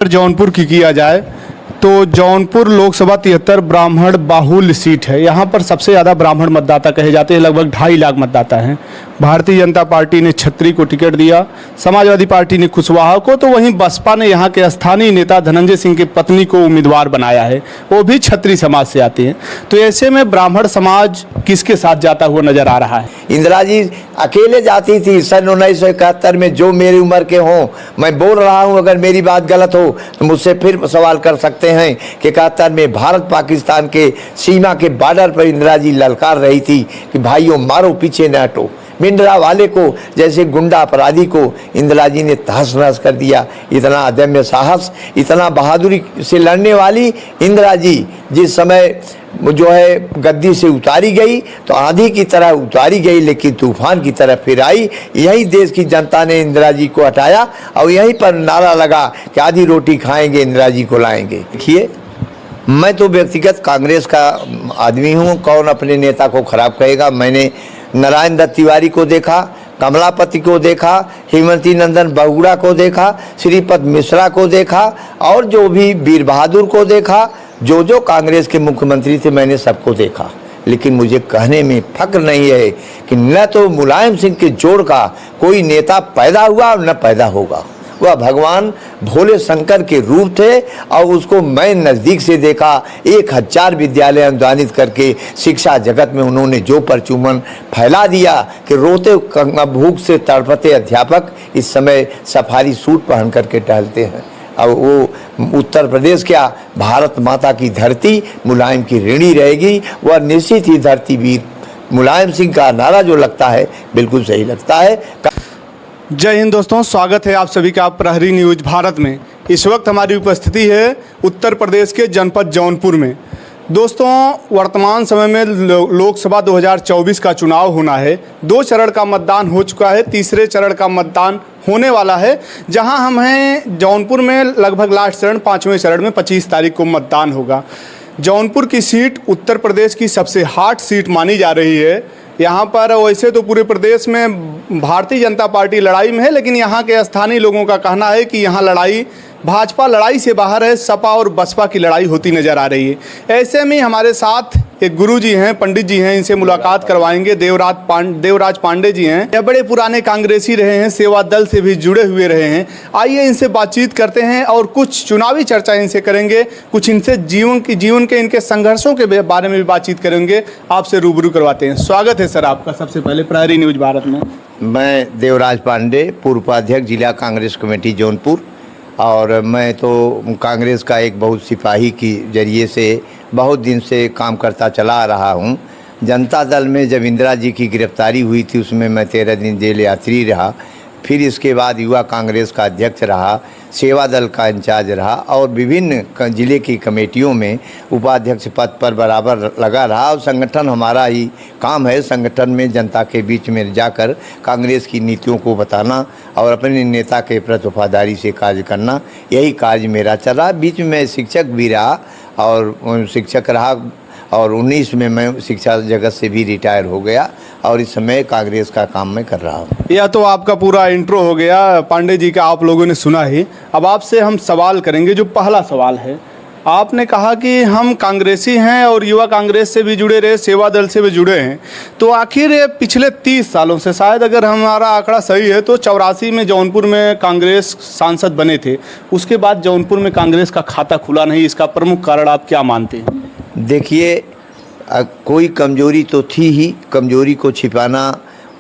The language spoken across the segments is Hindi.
जौनपुर की किया जाए तो जौनपुर लोकसभा 73 ब्राह्मण बाहुल्य सीट है। यहाँ पर सबसे ज़्यादा ब्राह्मण मतदाता कहे जाते हैं, लगभग 2.5 लाख मतदाता हैं। भारतीय जनता पार्टी ने छत्री को टिकट दिया, समाजवादी पार्टी ने कुशवाहा को, तो वहीं बसपा ने यहाँ के स्थानीय नेता धनंजय सिंह की पत्नी को उम्मीदवार बनाया है, वो भी छत्री समाज से आते हैं। तो ऐसे में ब्राह्मण समाज किसके साथ जाता हुआ नजर आ रहा है? इंदिरा जी अकेले जाती थी सन 1971 में। जो मेरी उम्र के हों, मैं बोल रहा हूं, अगर मेरी बात गलत हो तो मुझसे फिर सवाल कर सकते हैं कि 71 में भारत पाकिस्तान के सीमा के बॉर्डर पर इंदिरा जी ललकार रही थी कि भाइयों मारो पीछे न हटो। भिंडरा वाले को, जैसे गुंडा अपराधी को इंदिरा जी ने तहस नहस कर दिया। इतना अदम्य साहस, इतना बहादुरी से लड़ने वाली इंदिरा जी जिस समय जो है गद्दी से उतारी गई तो आंधी की तरह उतारी गई, लेकिन तूफान की तरह फिर आई। यही देश की जनता ने इंदिरा जी को हटाया और यहीं पर नारा लगा कि आधी रोटी खाएंगे इंदिरा जी को लाएंगे। देखिए, मैं तो व्यक्तिगत कांग्रेस का आदमी हूँ, कौन अपने नेता को खराब कहेगा। मैंने नारायण दत्त तिवारी को देखा, कमलापति को देखा, हेमंती नंदन बहुगुड़ा को देखा, श्रीपद मिश्रा को देखा और जो भी वीर बहादुर को देखा, जो कांग्रेस के मुख्यमंत्री थे मैंने सबको देखा। लेकिन मुझे कहने में फक्र नहीं है कि न तो मुलायम सिंह के जोड़ का कोई नेता पैदा हुआ और न पैदा होगा। वह भगवान भोले शंकर के रूप थे और उसको मैं नज़दीक से देखा। 1000 विद्यालय अनुदानित करके शिक्षा जगत में उन्होंने जो परचूमन फैला दिया कि रोते भूख से तड़पते अध्यापक इस समय सफारी सूट पहन करके टहलते हैं। अब वो उत्तर प्रदेश क्या, भारत माता की धरती मुलायम की ऋणी रहेगी। वह निश्चित ही धरती वीर मुलायम सिंह का नारा जो लगता है बिल्कुल सही लगता है। जय हिंद दोस्तों, स्वागत है आप सभी का प्रहरी न्यूज भारत में। इस वक्त हमारी उपस्थिति है उत्तर प्रदेश के जनपद जौनपुर में। दोस्तों, वर्तमान समय में लोकसभा 2024 का चुनाव होना है। 2 चरण का मतदान हो चुका है, तीसरे चरण का मतदान होने वाला है। जहां हम हैं जौनपुर में, लगभग लास्ट चरण 5वें चरण में 25 तारीख को मतदान होगा। जौनपुर की सीट उत्तर प्रदेश की सबसे हॉट सीट मानी जा रही है। यहाँ पर वैसे तो पूरे प्रदेश में भारतीय जनता पार्टी लड़ाई में है, लेकिन यहाँ के स्थानीय लोगों का कहना है कि यहाँ लड़ाई भाजपा लड़ाई से बाहर है, सपा और बसपा की लड़ाई होती नज़र आ रही है। ऐसे में हमारे साथ एक गुरुजी हैं, पंडित जी हैं, इनसे मुलाकात करवाएंगे। देवराज पांडे जी हैं, यह बड़े पुराने कांग्रेसी रहे हैं, सेवा दल से भी जुड़े हुए रहे हैं। आइए इनसे बातचीत करते हैं और कुछ चुनावी चर्चा इनसे करेंगे, कुछ इनसे जीवन के इनके संघर्षों के बारे में भी बातचीत करेंगे। आपसे रूबरू करवाते हैं। स्वागत है सर आपका सबसे पहले प्रहरी न्यूज भारत में। मैं देवराज पांडे, पूर्व उपाध्यक्ष जिला कांग्रेस कमेटी जौनपुर, और मैं तो कांग्रेस का एक बहुत सिपाही की जरिए से बहुत दिन से काम करता चला आ रहा हूँ। जनता दल में जब इंदिरा जी की गिरफ्तारी हुई थी उसमें मैं 13 दिन जेल यात्री रहा। फिर इसके बाद युवा कांग्रेस का अध्यक्ष रहा, सेवा दल का इंचार्ज रहा और विभिन्न जिले की कमेटियों में उपाध्यक्ष पद पर बराबर लगा रहा। और संगठन हमारा ही काम है, संगठन में जनता के बीच में जाकर कांग्रेस की नीतियों को बताना और अपने नेता के प्रति वफादारी से कार्य करना, यही कार्य मेरा चला। बीच में मैं शिक्षक भी रहा और शिक्षक रहा और 19 में मैं शिक्षा जगत से भी रिटायर हो गया और इस समय कांग्रेस का काम मैं कर रहा हूँ। यह तो आपका पूरा इंट्रो हो गया पांडे जी का, आप लोगों ने सुना ही। अब आपसे हम सवाल करेंगे। जो पहला सवाल है, आपने कहा कि हम कांग्रेसी हैं और युवा कांग्रेस से भी जुड़े रहे, सेवा दल से भी जुड़े हैं, तो आखिर ये पिछले 30 सालों से, शायद अगर हमारा आंकड़ा सही है तो 84 में जौनपुर में कांग्रेस सांसद बने थे, उसके बाद जौनपुर में कांग्रेस का खाता खुला नहीं। इसका प्रमुख कारण आप क्या मानते हैं? देखिए, कोई कमजोरी तो थी ही, कमजोरी को छिपाना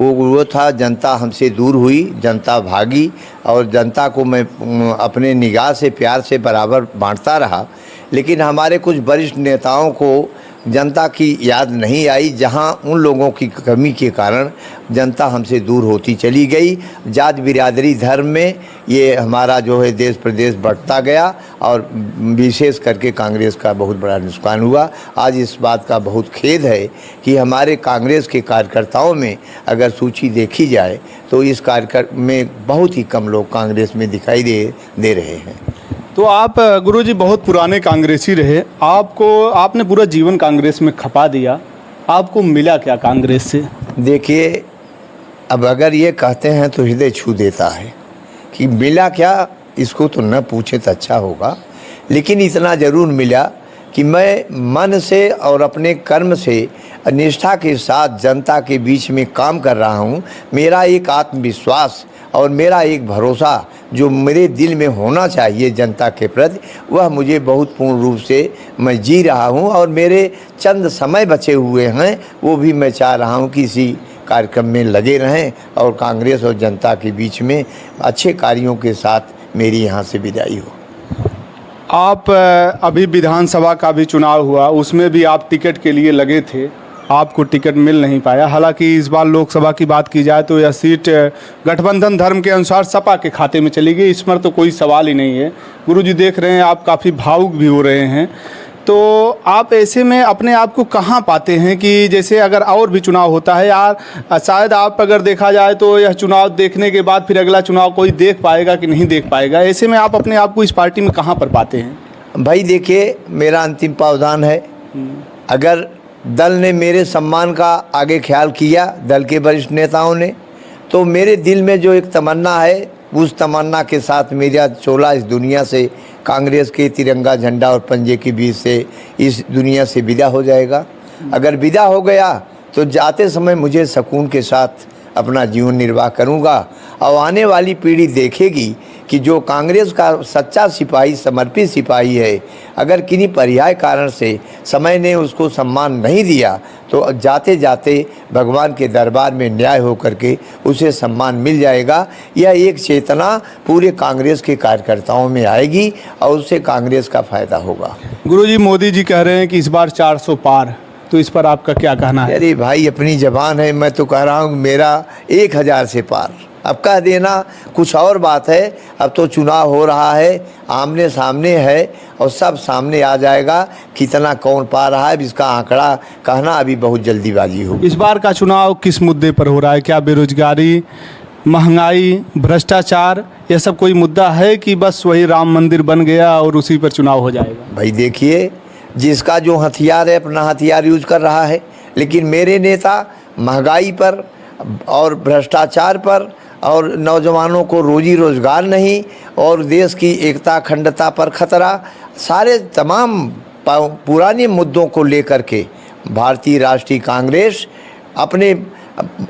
वो था। जनता हमसे दूर हुई, जनता भागी और जनता को मैं अपने निगाह से प्यार से बराबर बांटता रहा। लेकिन हमारे कुछ वरिष्ठ नेताओं को जनता की याद नहीं आई, जहां उन लोगों की कमी के कारण जनता हमसे दूर होती चली गई। जात बिरादरी धर्म में ये हमारा जो है देश प्रदेश बढ़ता गया और विशेष करके कांग्रेस का बहुत बड़ा नुकसान हुआ। आज इस बात का बहुत खेद है कि हमारे कांग्रेस के कार्यकर्ताओं में अगर सूची देखी जाए तो इस कार्यक्रम में बहुत ही कम लोग कांग्रेस में दिखाई दे रहे हैं। तो आप गुरुजी बहुत पुराने कांग्रेसी रहे, आपने पूरा जीवन कांग्रेस में खपा दिया, आपको मिला क्या कांग्रेस से? देखिए, अब अगर ये कहते हैं तो हृदय छू देता है कि मिला क्या। इसको तो न पूछे तो अच्छा होगा, लेकिन इतना ज़रूर मिला कि मैं मन से और अपने कर्म से निष्ठा के साथ जनता के बीच में काम कर रहा हूँ। मेरा एक आत्मविश्वास और मेरा एक भरोसा जो मेरे दिल में होना चाहिए जनता के प्रति, वह मुझे बहुत पूर्ण रूप से मैं जी रहा हूँ। और मेरे चंद समय बचे हुए हैं, वो भी मैं चाह रहा हूँ कि इसी कार्यक्रम में लगे रहें और कांग्रेस और जनता के बीच में अच्छे कार्यों के साथ मेरी यहाँ से विदाई हो। आप अभी विधानसभा का भी चुनाव हुआ, उसमें भी आप टिकट के लिए लगे थे, आपको टिकट मिल नहीं पाया। हालांकि इस बार लोकसभा की बात की जाए तो यह सीट गठबंधन धर्म के अनुसार सपा के खाते में चली गई, इस पर तो कोई सवाल ही नहीं है। गुरुजी देख रहे हैं आप काफ़ी भावुक भी हो रहे हैं, तो आप ऐसे में अपने आप को कहाँ पाते हैं कि जैसे अगर और भी चुनाव होता है यार, शायद आप अगर देखा जाए तो यह चुनाव देखने के बाद फिर अगला चुनाव कोई देख पाएगा कि नहीं देख पाएगा, ऐसे में आप अपने आप को इस पार्टी में कहाँ पर पाते हैं? भाई देखिए, मेरा अंतिम प्रावधान है। अगर दल ने मेरे सम्मान का आगे ख्याल किया, दल के वरिष्ठ नेताओं ने, तो मेरे दिल में जो एक तमन्ना है, उस तमन्ना के साथ मेरा चोला इस दुनिया से, कांग्रेस के तिरंगा झंडा और पंजे के बीच से इस दुनिया से विदा हो जाएगा। अगर विदा हो गया तो जाते समय मुझे सुकून के साथ अपना जीवन निर्वाह करूंगा और आने वाली पीढ़ी देखेगी कि जो कांग्रेस का सच्चा सिपाही, समर्पित सिपाही है, अगर किन्हीं पर्याय कारण से समय ने उसको सम्मान नहीं दिया तो जाते जाते भगवान के दरबार में न्याय हो करके उसे सम्मान मिल जाएगा। यह एक चेतना पूरे कांग्रेस के कार्यकर्ताओं में आएगी और उससे कांग्रेस का फायदा होगा। गुरुजी, मोदी जी कह रहे हैं कि इस बार 400 पार, तो इस पर आपका क्या कहना है? अरे भाई, अपनी जबान है, मैं तो कह रहा हूँ मेरा 1000 से पार। अब कह देना कुछ और बात है। अब तो चुनाव हो रहा है, आमने सामने है और सब सामने आ जाएगा कितना कौन पा रहा है। इसका आंकड़ा कहना अभी बहुत जल्दीबाजी होगी। इस बार का चुनाव किस मुद्दे पर हो रहा है? क्या बेरोजगारी, महंगाई, भ्रष्टाचार, यह सब कोई मुद्दा है कि बस वही राम मंदिर बन गया और उसी पर चुनाव हो जाएगा? भाई देखिए, जिसका जो हथियार है अपना हथियार यूज कर रहा है, लेकिन मेरे नेता महंगाई पर और भ्रष्टाचार पर और नौजवानों को रोजी रोजगार नहीं और देश की एकता अखंडता पर खतरा, सारे तमाम पुराने मुद्दों को लेकर के भारतीय राष्ट्रीय कांग्रेस अपने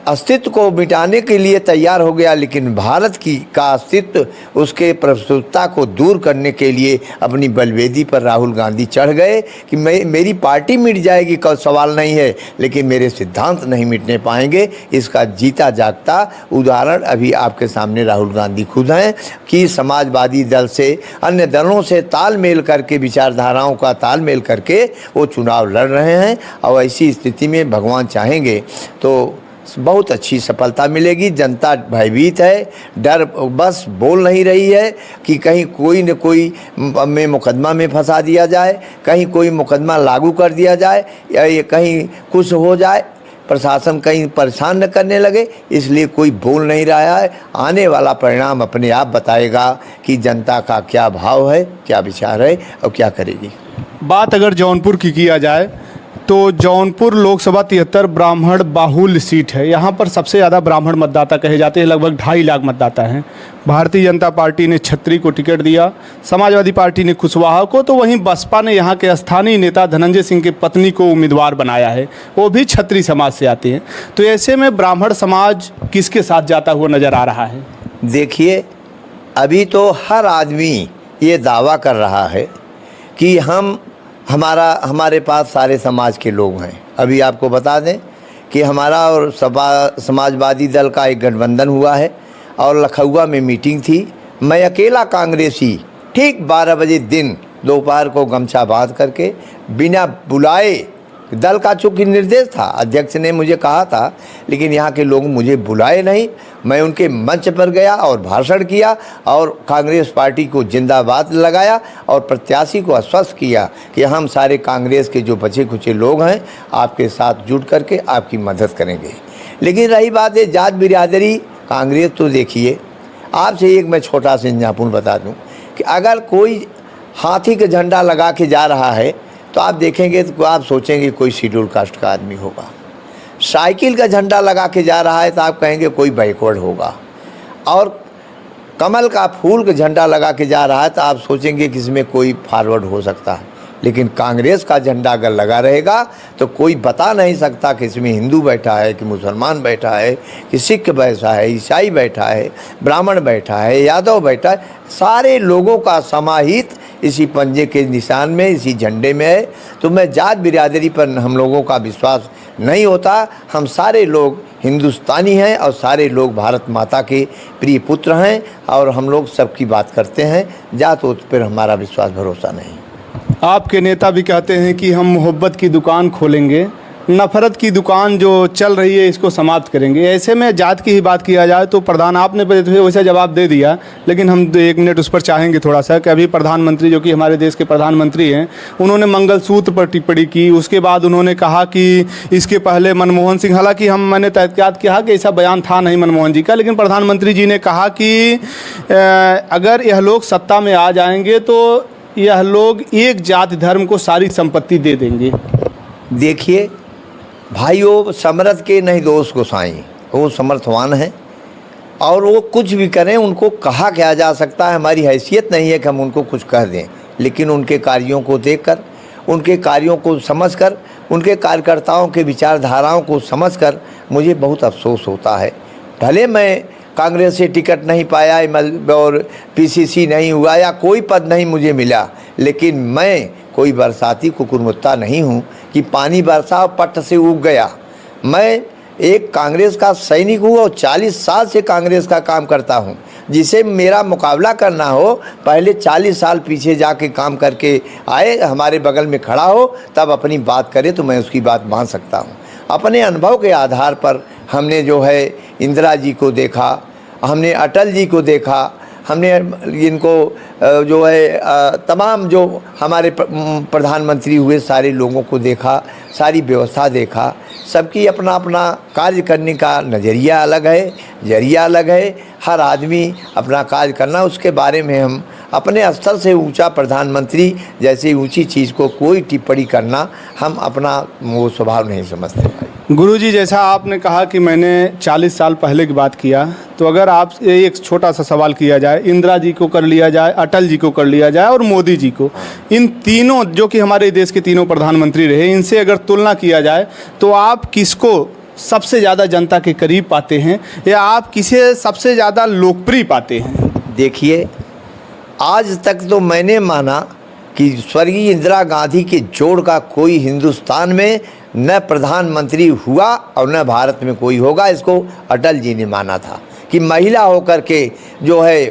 अस्तित्व को मिटाने के लिए तैयार हो गया, लेकिन भारत की का अस्तित्व, उसके प्रस्तुतता को दूर करने के लिए अपनी बलवेदी पर राहुल गांधी चढ़ गए कि मेरी पार्टी मिट जाएगी, कोई सवाल नहीं है, लेकिन मेरे सिद्धांत नहीं मिटने पाएंगे। इसका जीता जागता उदाहरण अभी आपके सामने राहुल गांधी खुद हैं कि समाजवादी दल से, अन्य दलों से तालमेल करके, विचारधाराओं का तालमेल करके वो चुनाव लड़ रहे हैं। और ऐसी स्थिति में भगवान चाहेंगे तो बहुत अच्छी सफलता मिलेगी। जनता भयभीत है, डर बस बोल नहीं रही है कि कहीं कोई न कोई में मुकदमा में फंसा दिया जाए, कहीं कोई मुकदमा लागू कर दिया जाए या ये कहीं कुछ हो जाए, प्रशासन कहीं परेशान न करने लगे, इसलिए कोई बोल नहीं रहा है। आने वाला परिणाम अपने आप बताएगा कि जनता का क्या भाव है, क्या विचार है और क्या करेगी। बात अगर जौनपुर की किया जाए तो जौनपुर लोकसभा 73 ब्राह्मण बाहुल सीट है। यहाँ पर सबसे ज़्यादा ब्राह्मण मतदाता कहे जाते हैं, लगभग 2.5 लाख मतदाता हैं। भारतीय जनता पार्टी ने छत्री को टिकट दिया, समाजवादी पार्टी ने कुशवाहा को, तो वहीं बसपा ने यहाँ के स्थानीय नेता धनंजय सिंह की पत्नी को उम्मीदवार बनाया है, वो भी छत्री समाज से आते हैं। तो ऐसे में ब्राह्मण समाज किसके साथ जाता हुआ नजर आ रहा है? देखिए, अभी तो हर आदमी ये दावा कर रहा है कि हमारे पास सारे समाज के लोग हैं। अभी आपको बता दें कि हमारा और समाजवादी दल का एक गठबंधन हुआ है और लखनऊ में मीटिंग थी। मैं अकेला कांग्रेसी ठीक 12 बजे दिन दोपहर को गमछा बांध करके बिना बुलाए, दल का चूँकि निर्देश था, अध्यक्ष ने मुझे कहा था, लेकिन यहाँ के लोग मुझे बुलाए नहीं, मैं उनके मंच पर गया और भाषण किया और कांग्रेस पार्टी को जिंदाबाद लगाया और प्रत्याशी को आश्वस्त किया कि हम सारे कांग्रेस के जो बचे खुचे लोग हैं आपके साथ जुट करके आपकी मदद करेंगे। लेकिन रही बात है जात बिरादरी, कांग्रेस तो देखिए, आपसे एक मैं छोटा सा निरूपण बता दूँ कि अगर कोई हाथी का झंडा लगा के जा रहा है तो आप देखेंगे तो आप सोचेंगे कोई शेड्यूल कास्ट का आदमी होगा। साइकिल का झंडा लगा के जा रहा है तो आप कहेंगे कोई बैकवर्ड होगा। और कमल का फूल का झंडा लगा के जा रहा है तो आप सोचेंगे कि इसमें कोई फॉरवर्ड हो सकता है, लेकिन कांग्रेस का झंडा अगर लगा रहेगा तो कोई बता नहीं सकता कि इसमें हिंदू बैठा है, कि मुसलमान बैठा है, कि सिख बैठा है, ईसाई बैठा है, ब्राह्मण बैठा है, यादव बैठा है। सारे लोगों का समाहित इसी पंजे के निशान में, इसी झंडे में है। तो मैं जात बिरादरी पर हम लोगों का विश्वास नहीं होता। हम सारे लोग हिंदुस्तानी हैं और सारे लोग भारत माता के प्रिय पुत्र हैं और हम लोग सबकी बात करते हैं। जात उत पर हमारा विश्वास भरोसा नहीं। आपके नेता भी कहते हैं कि हम मोहब्बत की दुकान खोलेंगे, नफ़रत की दुकान जो चल रही है इसको समाप्त करेंगे। ऐसे में जात की ही बात किया जाए तो प्रधान, आपने वैसे जवाब दे दिया, लेकिन हम 1 मिनट उस पर चाहेंगे थोड़ा सा कि अभी प्रधानमंत्री जो कि हमारे देश के प्रधानमंत्री हैं, उन्होंने मंगलसूत्र पर टिप्पणी की। उसके बाद उन्होंने कहा कि इसके पहले मनमोहन सिंह, हालांकि मैंने तहक़ीक़ात किया कि ऐसा बयान था नहीं मनमोहन जी का, लेकिन प्रधानमंत्री जी ने कहा कि अगर यह लोग सत्ता में आ जाएंगे तो यह लोग एक जाति धर्म को सारी संपत्ति दे देंगे। देखिए भाइयों, समर्थ के नहीं दोष गोसाई, वो समर्थवान हैं और वो कुछ भी करें, उनको कहा क्या जा सकता है। हमारी हैसियत नहीं है कि हम उनको कुछ कह दें, लेकिन उनके कार्यों को देखकर, उनके कार्यों को समझकर, उनके कार्यकर्ताओं के विचारधाराओं को समझकर मुझे बहुत अफसोस होता है। भले मैं कांग्रेस से टिकट नहीं पाया और पीसीसी नहीं हुआ या कोई पद नहीं मुझे मिला, लेकिन मैं कोई बरसाती कुकुरमुत्ता नहीं हूँ कि पानी बरसा और पट से उग गया। मैं एक कांग्रेस का सैनिक हूँ और 40 साल से कांग्रेस का काम करता हूँ। जिसे मेरा मुकाबला करना हो, पहले 40 साल पीछे जाके काम करके आए, हमारे बगल में खड़ा हो, तब अपनी बात करे तो मैं उसकी बात मान सकता हूँ। अपने अनुभव के आधार पर हमने जो है इंदिरा जी को देखा, हमने अटल जी को देखा, हमने इनको जो है तमाम जो हमारे प्रधानमंत्री हुए सारे लोगों को देखा, सारी व्यवस्था देखा। सबकी अपना अपना कार्य करने का नज़रिया अलग है, जरिया अलग है। हर आदमी अपना कार्य करना, उसके बारे में हम अपने स्तर से ऊंचा प्रधानमंत्री जैसी ऊंची चीज़ को कोई टिप्पणी करना, हम अपना वो स्वभाव नहीं समझते भाई। गुरुजी, जैसा आपने कहा कि मैंने 40 साल पहले की बात किया, तो अगर आप एक छोटा सा सवाल किया जाए, इंदिरा जी को कर लिया जाए, अटल जी को कर लिया जाए और मोदी जी को, इन तीनों जो कि हमारे देश के तीनों प्रधानमंत्री रहे, इनसे अगर तुलना किया जाए तो आप किसको सबसे ज़्यादा जनता के करीब पाते हैं या आप किसे सबसे ज़्यादा लोकप्रिय पाते हैं? देखिए, आज तक तो मैंने माना कि स्वर्गीय इंदिरा गांधी के जोड़ का कोई हिंदुस्तान में न प्रधानमंत्री हुआ और न भारत में कोई होगा। इसको अटल जी ने माना था कि महिला होकर के जो है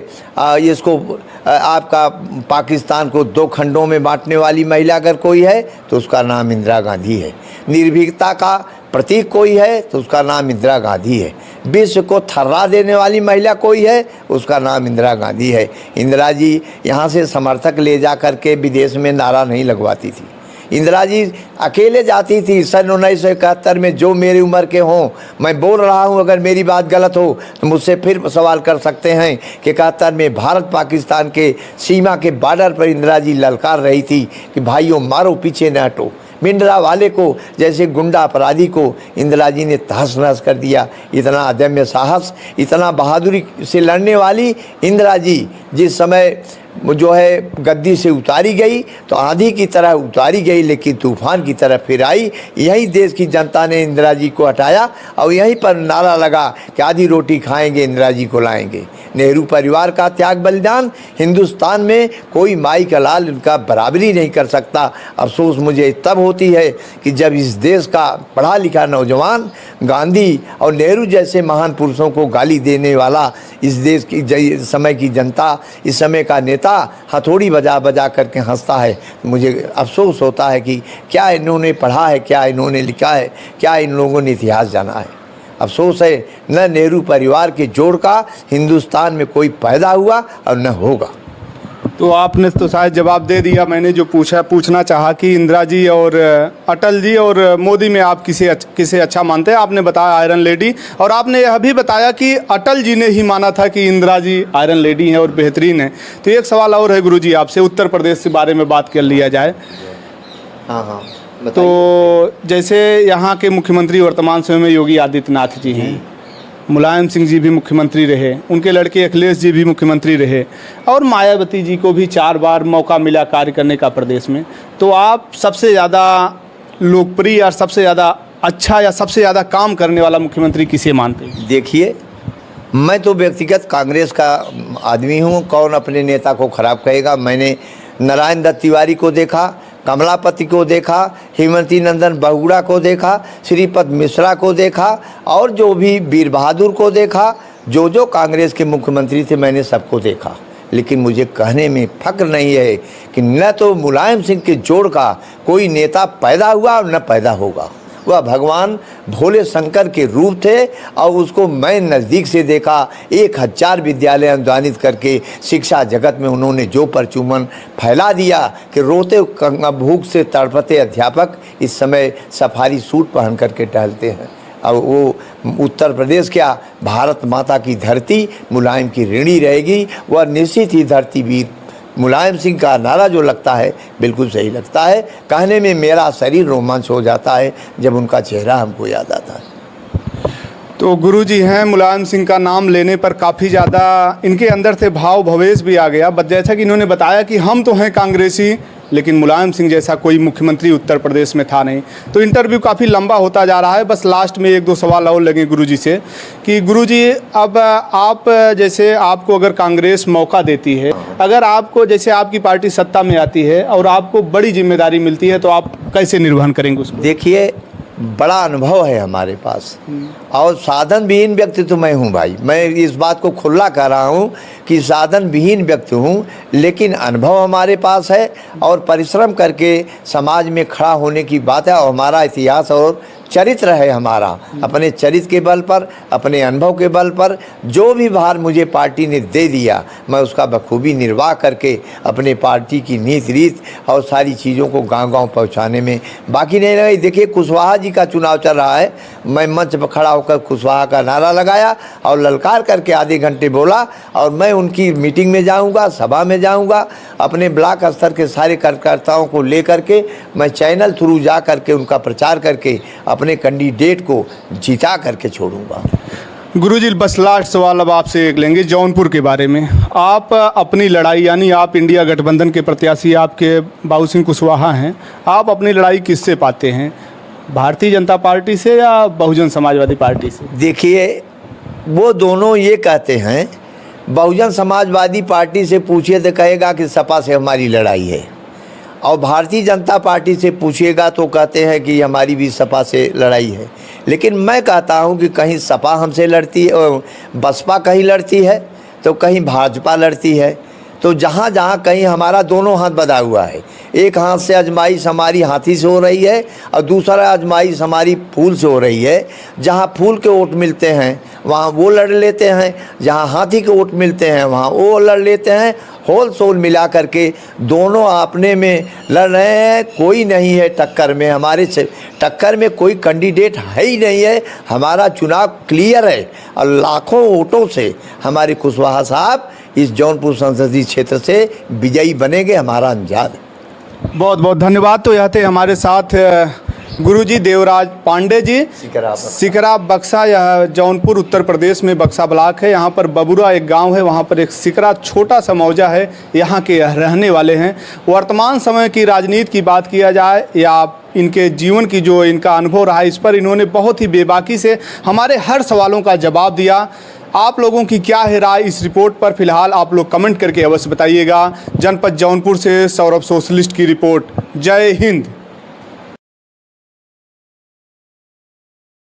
इसको आपका पाकिस्तान को 2 खंडों में बांटने वाली महिला अगर कोई है तो उसका नाम इंदिरा गांधी है। निर्भीकता का प्रतीक कोई है तो उसका नाम इंदिरा गांधी है। विश्व को थर्रा देने वाली महिला कोई है, उसका नाम इंदिरा गांधी है। इंदिरा जी यहाँ से समर्थक ले जा कर के विदेश में नारा नहीं लगवाती थी। इंदिरा जी अकेले जाती थी। सन 1971 में जो मेरी उम्र के हों, मैं बोल रहा हूं, अगर मेरी बात गलत हो तो मुझसे फिर सवाल कर सकते हैं कि 71 में भारत पाकिस्तान के सीमा के बॉर्डर पर इंदिरा जी ललकार रही थी कि भाइयों मारो, पीछे न हटो। भिंडरा वाले को जैसे गुंडा अपराधी को इंदिरा जी ने तहस नहस कर दिया। इतना अदम्य साहस, इतना बहादुरी से लड़ने वाली इंदिरा जी जिस समय जो है गद्दी से उतारी गई तो आंधी की तरह उतारी गई, लेकिन तूफान की तरह फिर आई। यही देश की जनता ने इंदिरा जी को हटाया और यहीं पर नारा लगा कि आधी रोटी खाएंगे, इंदिरा जी को लाएंगे। नेहरू परिवार का त्याग बलिदान हिंदुस्तान में कोई माई का लाल इनका बराबरी नहीं कर सकता। अफसोस मुझे तब होती है कि जब इस देश का पढ़ा लिखा नौजवान गांधी और नेहरू जैसे महान पुरुषों को गाली देने वाला इस देश की समय की जनता, इस समय का नेता हथौड़ी बजा बजा करके हंसता है। मुझे अफसोस होता है कि क्या इन्होंने पढ़ा है, क्या इन्होंने लिखा है, क्या इन लोगों ने इतिहास जाना है। अफसोस है, न नेहरू परिवार के जोड़ का हिंदुस्तान में कोई पैदा हुआ और न होगा। तो आपने तो शायद जवाब दे दिया। मैंने जो पूछना चाहा कि इंदिरा जी और अटल जी और मोदी में आप किसे अच्छा मानते हैं, आपने बताया आयरन लेडी, और आपने यह भी बताया कि अटल जी ने ही माना था कि इंदिरा जी आयरन लेडी हैं और बेहतरीन हैं। तो एक सवाल और है गुरुजी आपसे, उत्तर प्रदेश के बारे में बात कर लिया जाए। हाँ, तो जैसे यहाँ के मुख्यमंत्री वर्तमान समय में योगी आदित्यनाथ जी हैं, मुलायम सिंह जी भी मुख्यमंत्री रहे, उनके लड़के अखिलेश जी भी मुख्यमंत्री रहे और मायावती जी को भी 4 बार मौका मिला कार्य करने का प्रदेश में। तो आप सबसे ज़्यादा लोकप्रिय और सबसे ज़्यादा अच्छा या सबसे ज़्यादा काम करने वाला मुख्यमंत्री किसे मानते हैं? देखिए, मैं तो व्यक्तिगत कांग्रेस का आदमी हूँ, कौन अपने नेता को खराब कहेगा। मैंने नारायण दत्त तिवारी को देखा, कमलापति को देखा, हेमंती नंदन बहुगुणा को देखा, श्रीपद मिश्रा को देखा और जो भी वीर बहादुर को देखा, जो कांग्रेस के मुख्यमंत्री थे मैंने सबको देखा। लेकिन मुझे कहने में फक्र नहीं है कि न तो मुलायम सिंह के जोड़ का कोई नेता पैदा हुआ और न पैदा होगा। वह भगवान भोले शंकर के रूप थे और उसको मैं नज़दीक से देखा। 1000 विद्यालय अनुदानित करके शिक्षा जगत में उन्होंने जो परचूमन फैला दिया कि रोते भूख से तड़पते अध्यापक इस समय सफारी सूट पहन करके टहलते हैं। और वो उत्तर प्रदेश क्या, भारत माता की धरती मुलायम की ऋणी रहेगी। वह निश्चित ही धरती वीर मुलायम सिंह का नारा जो लगता है बिल्कुल सही लगता है। कहने में मेरा शरीर रोमांच हो जाता है जब उनका चेहरा हमको याद आता है। तो गुरुजी हैं, मुलायम सिंह का नाम लेने पर काफ़ी ज़्यादा इनके अंदर से भाव भवेश भी आ गया। बस जैसा कि इन्होंने बताया कि हम तो हैं कांग्रेसी, लेकिन मुलायम सिंह जैसा कोई मुख्यमंत्री उत्तर प्रदेश में था नहीं। तो इंटरव्यू काफ़ी लंबा होता जा रहा है। बस लास्ट में 1-2 सवाल और लगे गुरुजी से कि गुरुजी, अब आप जैसे आपको अगर कांग्रेस मौका देती है, अगर आपको जैसे आपकी पार्टी सत्ता में आती है और आपको बड़ी जिम्मेदारी मिलती है, तो आप कैसे निर्वहन करेंगे उसको? देखिए, बड़ा अनुभव है हमारे पास और साधन विहीन व्यक्ति तो मैं हूँ भाई। मैं इस बात को खुला कह रहा हूँ कि साधन विहीन व्यक्ति हूँ, लेकिन अनुभव हमारे पास है और परिश्रम करके समाज में खड़ा होने की बात है। और हमारा इतिहास और चरित्र है हमारा। अपने चरित्र के बल पर, अपने अनुभव के बल पर जो भी भार मुझे पार्टी ने दे दिया, मैं उसका बखूबी निर्वाह करके अपने पार्टी की नीति रीत और सारी चीज़ों को गांव-गांव पहुंचाने में बाकी नहीं रही। देखिए, कुशवाहा जी का चुनाव चल रहा है, मैं मंच पर खड़ा होकर कुशवाहा का नारा लगाया और ललकार करके आधे घंटे बोला। और मैं उनकी मीटिंग में जाऊँगा, सभा में जाऊँगा, अपने ब्लॉक स्तर के सारे कार्यकर्ताओं को ले करके मैं चैनल थ्रू जा करके उनका प्रचार करके अपने कैंडिडेट को जिता करके छोड़ूंगा। गुरुजी, बस लास्ट सवाल अब आपसे एक लेंगे जौनपुर के बारे में। आप अपनी लड़ाई, यानी आप इंडिया गठबंधन के प्रत्याशी आपके बाबू सिंह कुशवाहा हैं, आप अपनी लड़ाई किससे पाते हैं, भारतीय जनता पार्टी से या बहुजन समाजवादी पार्टी से? देखिए, वो दोनों ये कहते हैं, बहुजन समाजवादी पार्टी से पूछिए तो कहेगा कि सपा से हमारी लड़ाई है, और भारतीय जनता पार्टी से पूछिएगा तो कहते हैं कि हमारी भी सपा से लड़ाई है। लेकिन मैं कहता हूं कि कहीं सपा हमसे लड़ती है, बसपा कहीं लड़ती है तो कहीं भाजपा लड़ती है। तो जहाँ जहाँ कहीं हमारा दोनों हाथ बंधा हुआ है। एक हाथ से आजमाइश हमारी हाथी से हो रही है और दूसरा आजमाइश हमारी फूल से हो रही है। जहाँ फूल के वोट मिलते हैं वहाँ वो लड़ लेते हैं, जहाँ हाथी के वोट मिलते हैं वहाँ वो लड़ लेते हैं। होल सोल मिला करके दोनों आपने में लड़ रहे हैं। कोई नहीं है टक्कर में, हमारे टक्कर में कोई कैंडिडेट है ही नहीं है। हमारा चुनाव क्लियर है और लाखों वोटों से हमारे कुशवाहा साहब इस जौनपुर संसदीय क्षेत्र से विजयी बनेंगे, हमारा अंदाज। बहुत बहुत धन्यवाद। तो यह थे हमारे साथ गुरुजी देवराज पांडे जी, सिकरा बक्सा, यह जौनपुर उत्तर प्रदेश में बक्सा ब्लॉक है। यहाँ पर बबुरा एक गांव है, वहाँ पर एक सिकरा छोटा सा मौजा है, यहाँ के रहने वाले हैं। वर्तमान समय की राजनीति की बात किया जाए या इनके जीवन की जो इनका अनुभव रहा, इस पर इन्होंने बहुत ही बेबाकी से हमारे हर सवालों का जवाब दिया। आप लोगों की क्या है राय इस रिपोर्ट पर? फिलहाल आप लोग कमेंट करके अवश्य बताइएगा। जनपद जौनपुर से सौरभ सोशलिस्ट की रिपोर्ट। जय हिंद।